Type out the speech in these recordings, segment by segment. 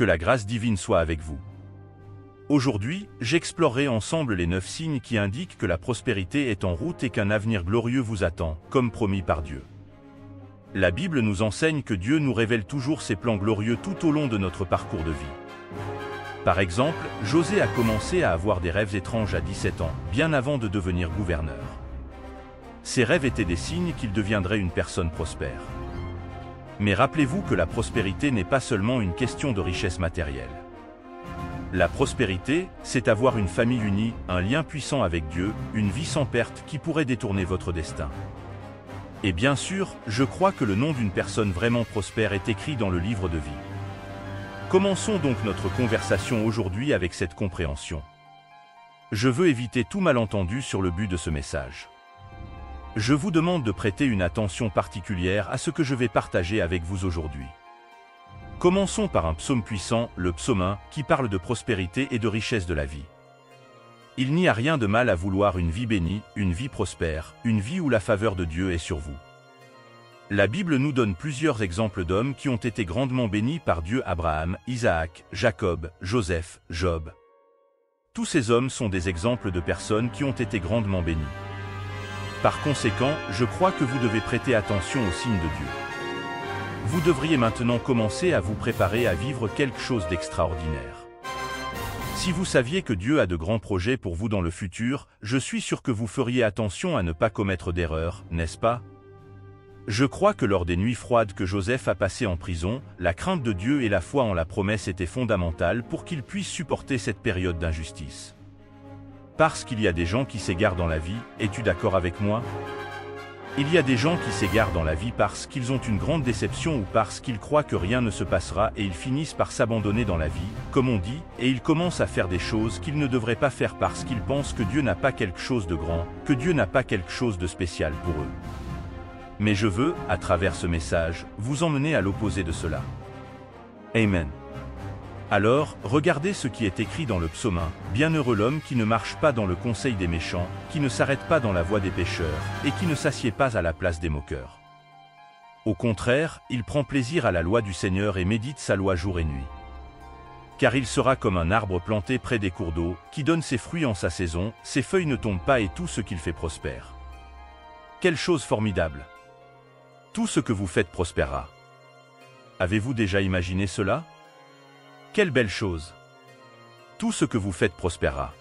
Que la grâce divine soit avec vous. Aujourd'hui, j'explorerai ensemble les 9 signes qui indiquent que la prospérité est en route et qu'un avenir glorieux vous attend, comme promis par Dieu. La Bible nous enseigne que Dieu nous révèle toujours ses plans glorieux tout au long de notre parcours de vie. Par exemple, José a commencé à avoir des rêves étranges à 17 ans, bien avant de devenir gouverneur. Ces rêves étaient des signes qu'il deviendrait une personne prospère. Mais rappelez-vous que la prospérité n'est pas seulement une question de richesse matérielle. La prospérité, c'est avoir une famille unie, un lien puissant avec Dieu, une vie sans perte qui pourrait détourner votre destin. Et bien sûr, je crois que le nom d'une personne vraiment prospère est écrit dans le livre de vie. Commençons donc notre conversation aujourd'hui avec cette compréhension. Je veux éviter tout malentendu sur le but de ce message. Je vous demande de prêter une attention particulière à ce que je vais partager avec vous aujourd'hui. Commençons par un psaume puissant, le psaume 1, qui parle de prospérité et de richesse de la vie. Il n'y a rien de mal à vouloir une vie bénie, une vie prospère, une vie où la faveur de Dieu est sur vous. La Bible nous donne plusieurs exemples d'hommes qui ont été grandement bénis par Dieu: Abraham, Isaac, Jacob, Joseph, Job. Tous ces hommes sont des exemples de personnes qui ont été grandement bénies. Par conséquent, je crois que vous devez prêter attention aux signes de Dieu. Vous devriez maintenant commencer à vous préparer à vivre quelque chose d'extraordinaire. Si vous saviez que Dieu a de grands projets pour vous dans le futur, je suis sûr que vous feriez attention à ne pas commettre d'erreurs, n'est-ce pas? Je crois que lors des nuits froides que Joseph a passées en prison, la crainte de Dieu et la foi en la promesse étaient fondamentales pour qu'il puisse supporter cette période d'injustice. Parce qu'il y a des gens qui s'égarent dans la vie, es-tu d'accord avec moi? Il y a des gens qui s'égarent dans la vie parce qu'ils ont une grande déception ou parce qu'ils croient que rien ne se passera et ils finissent par s'abandonner dans la vie, comme on dit, et ils commencent à faire des choses qu'ils ne devraient pas faire parce qu'ils pensent que Dieu n'a pas quelque chose de grand, que Dieu n'a pas quelque chose de spécial pour eux. Mais je veux, à travers ce message, vous emmener à l'opposé de cela. Amen. Alors, regardez ce qui est écrit dans le psaume 1. Bienheureux l'homme qui ne marche pas dans le conseil des méchants, qui ne s'arrête pas dans la voie des pécheurs, et qui ne s'assied pas à la place des moqueurs. Au contraire, il prend plaisir à la loi du Seigneur et médite sa loi jour et nuit. Car il sera comme un arbre planté près des cours d'eau, qui donne ses fruits en sa saison, ses feuilles ne tombent pas et tout ce qu'il fait prospère. Quelle chose formidable! Tout ce que vous faites prospérera. Avez-vous déjà imaginé cela? Quelle belle chose! Tout ce que vous faites prospérera.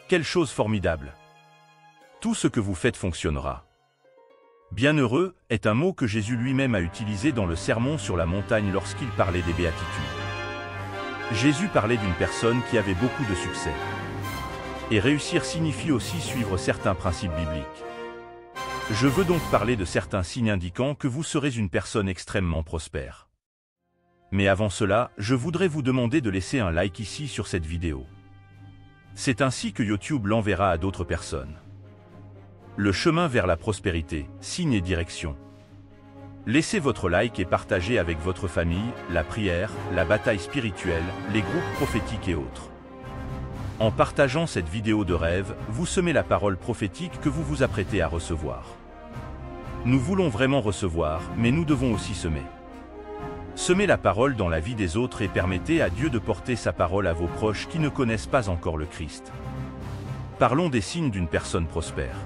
Quelle chose formidable! Tout ce que vous faites fonctionnera. Bienheureux est un mot que Jésus lui-même a utilisé dans le Sermon sur la montagne lorsqu'il parlait des béatitudes. Jésus parlait d'une personne qui avait beaucoup de succès. Et réussir signifie aussi suivre certains principes bibliques. Je veux donc parler de certains signes indiquant que vous serez une personne extrêmement prospère. Mais avant cela, je voudrais vous demander de laisser un like ici sur cette vidéo. C'est ainsi que YouTube l'enverra à d'autres personnes. Le chemin vers la prospérité, signe et direction. Laissez votre like et partagez avec votre famille, la prière, la bataille spirituelle, les groupes prophétiques et autres. En partageant cette vidéo de rêve, vous semez la parole prophétique que vous vous apprêtez à recevoir. Nous voulons vraiment recevoir, mais nous devons aussi semer. Semez la parole dans la vie des autres et permettez à Dieu de porter sa parole à vos proches qui ne connaissent pas encore le Christ. Parlons des signes d'une personne prospère.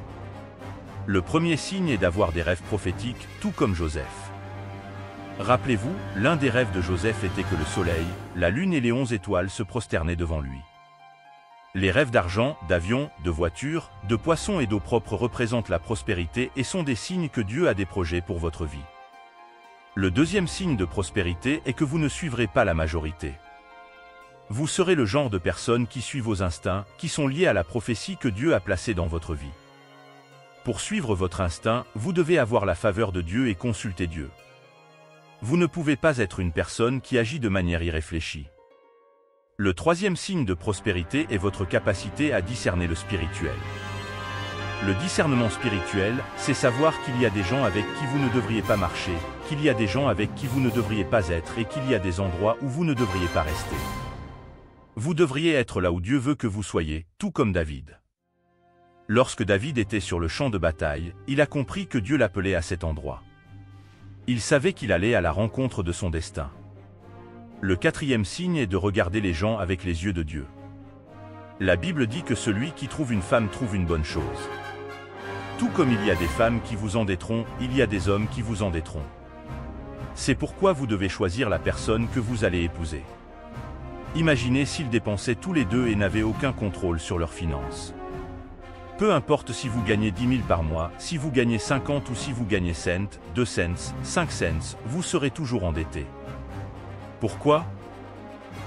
Le premier signe est d'avoir des rêves prophétiques, tout comme Joseph. Rappelez-vous, l'un des rêves de Joseph était que le soleil, la lune et les 11 étoiles se prosternaient devant lui. Les rêves d'argent, d'avions, de voitures, de poissons et d'eau propre représentent la prospérité et sont des signes que Dieu a des projets pour votre vie. Le deuxième signe de prospérité est que vous ne suivrez pas la majorité. Vous serez le genre de personne qui suit vos instincts, qui sont liés à la prophétie que Dieu a placée dans votre vie. Pour suivre votre instinct, vous devez avoir la faveur de Dieu et consulter Dieu. Vous ne pouvez pas être une personne qui agit de manière irréfléchie. Le troisième signe de prospérité est votre capacité à discerner le spirituel. Le discernement spirituel, c'est savoir qu'il y a des gens avec qui vous ne devriez pas marcher, qu'il y a des gens avec qui vous ne devriez pas être et qu'il y a des endroits où vous ne devriez pas rester. Vous devriez être là où Dieu veut que vous soyez, tout comme David. Lorsque David était sur le champ de bataille, il a compris que Dieu l'appelait à cet endroit. Il savait qu'il allait à la rencontre de son destin. Le quatrième signe est de regarder les gens avec les yeux de Dieu. La Bible dit que celui qui trouve une femme trouve une bonne chose. Tout comme il y a des femmes qui vous endetteront, il y a des hommes qui vous endetteront. C'est pourquoi vous devez choisir la personne que vous allez épouser. Imaginez s'ils dépensaient tous les deux et n'avaient aucun contrôle sur leurs finances. Peu importe si vous gagnez 10 000 par mois, si vous gagnez 50 ou si vous gagnez cents, 2 cents, 5 cents, vous serez toujours endetté. Pourquoi ?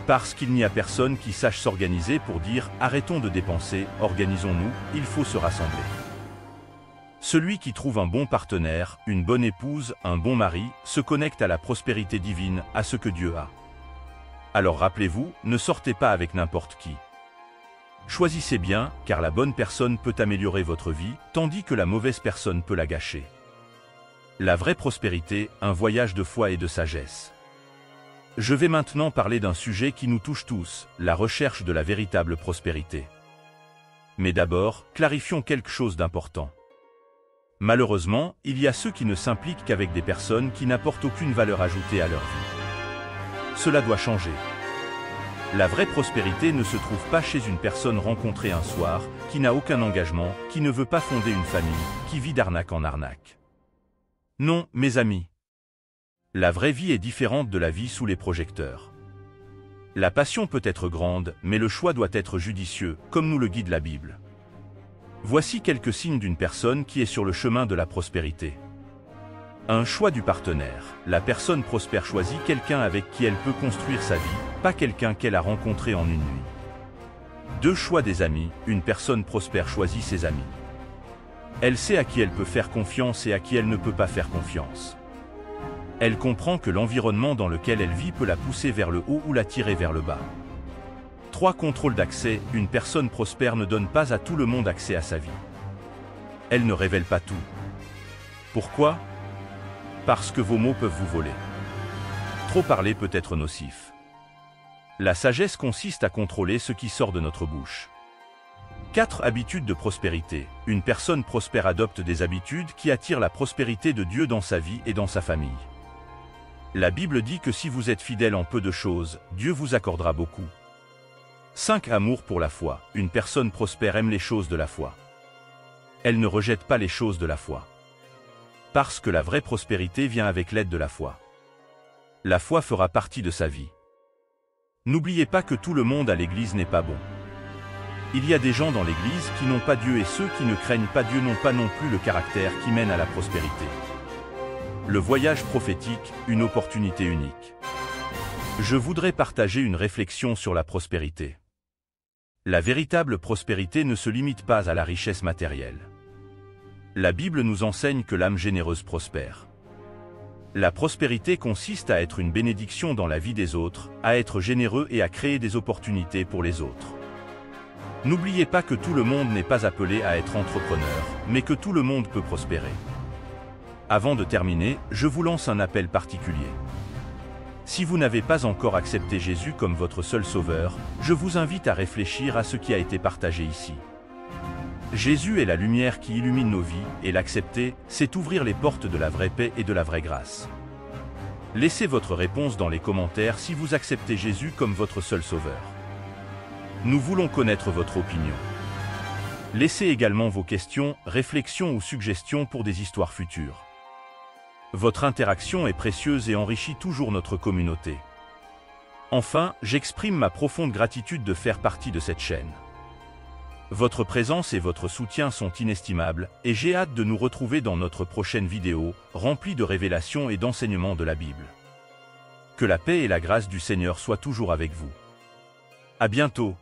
Parce qu'il n'y a personne qui sache s'organiser pour dire « arrêtons de dépenser, organisons-nous, il faut se rassembler ». Celui qui trouve un bon partenaire, une bonne épouse, un bon mari, se connecte à la prospérité divine, à ce que Dieu a. Alors rappelez-vous, ne sortez pas avec n'importe qui. Choisissez bien, car la bonne personne peut améliorer votre vie, tandis que la mauvaise personne peut la gâcher. La vraie prospérité, un voyage de foi et de sagesse. Je vais maintenant parler d'un sujet qui nous touche tous, la recherche de la véritable prospérité. Mais d'abord, clarifions quelque chose d'important. Malheureusement, il y a ceux qui ne s'impliquent qu'avec des personnes qui n'apportent aucune valeur ajoutée à leur vie. Cela doit changer. La vraie prospérité ne se trouve pas chez une personne rencontrée un soir, qui n'a aucun engagement, qui ne veut pas fonder une famille, qui vit d'arnaque en arnaque. Non, mes amis. La vraie vie est différente de la vie sous les projecteurs. La passion peut être grande, mais le choix doit être judicieux, comme nous le guide la Bible. Voici quelques signes d'une personne qui est sur le chemin de la prospérité. Un choix du partenaire. La personne prospère choisit quelqu'un avec qui elle peut construire sa vie, pas quelqu'un qu'elle a rencontré en une nuit. 2 choix des amis. Une personne prospère choisit ses amis. Elle sait à qui elle peut faire confiance et à qui elle ne peut pas faire confiance. Elle comprend que l'environnement dans lequel elle vit peut la pousser vers le haut ou la tirer vers le bas. 3 contrôles d'accès. Une personne prospère ne donne pas à tout le monde accès à sa vie. Elle ne révèle pas tout. Pourquoi ? Parce que vos mots peuvent vous voler. Trop parler peut être nocif. La sagesse consiste à contrôler ce qui sort de notre bouche. 4 habitudes de prospérité. Une personne prospère adopte des habitudes qui attirent la prospérité de Dieu dans sa vie et dans sa famille. La Bible dit que si vous êtes fidèle en peu de choses, Dieu vous accordera beaucoup. 5 amour pour la foi. Une personne prospère aime les choses de la foi. Elle ne rejette pas les choses de la foi. Parce que la vraie prospérité vient avec l'aide de la foi. La foi fera partie de sa vie. N'oubliez pas que tout le monde à l'Église n'est pas bon. Il y a des gens dans l'Église qui n'ont pas Dieu et ceux qui ne craignent pas Dieu n'ont pas non plus le caractère qui mène à la prospérité. Le voyage prophétique, une opportunité unique. Je voudrais partager une réflexion sur la prospérité. La véritable prospérité ne se limite pas à la richesse matérielle. La Bible nous enseigne que l'âme généreuse prospère. La prospérité consiste à être une bénédiction dans la vie des autres, à être généreux et à créer des opportunités pour les autres. N'oubliez pas que tout le monde n'est pas appelé à être entrepreneur, mais que tout le monde peut prospérer. Avant de terminer, je vous lance un appel particulier. Si vous n'avez pas encore accepté Jésus comme votre seul sauveur, je vous invite à réfléchir à ce qui a été partagé ici. Jésus est la lumière qui illumine nos vies, et l'accepter, c'est ouvrir les portes de la vraie paix et de la vraie grâce. Laissez votre réponse dans les commentaires si vous acceptez Jésus comme votre seul sauveur. Nous voulons connaître votre opinion. Laissez également vos questions, réflexions ou suggestions pour des histoires futures. Votre interaction est précieuse et enrichit toujours notre communauté. Enfin, j'exprime ma profonde gratitude de faire partie de cette chaîne. Votre présence et votre soutien sont inestimables, et j'ai hâte de nous retrouver dans notre prochaine vidéo, remplie de révélations et d'enseignements de la Bible. Que la paix et la grâce du Seigneur soient toujours avec vous. À bientôt.